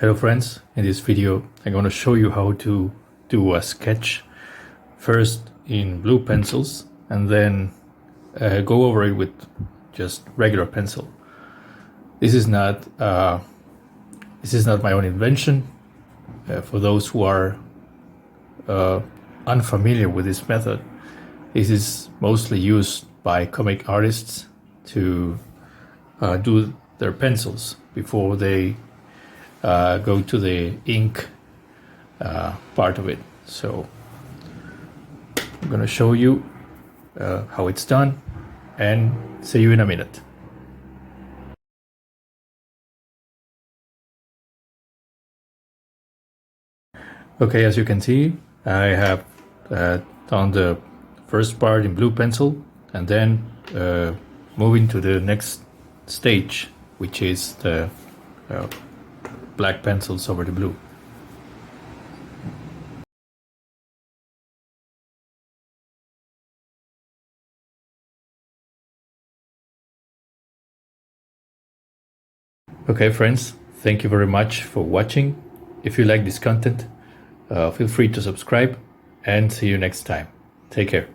Hello friends, in this video I'm going to show you how to do a sketch first in blue pencils and then go over it with just regular pencil. This is not my own invention. For those who are unfamiliar with this method, this is mostly used by comic artists to do their pencils before they go to the ink part of it. So I'm going to show you how it's done and see you in a minute. Okay, as you can see, I have done the first part in blue pencil and then moving to the next stage, which is the black pencils over the blue. Okay friends, thank you very much for watching. If you like this content, feel free to subscribe and see you next time. Take care.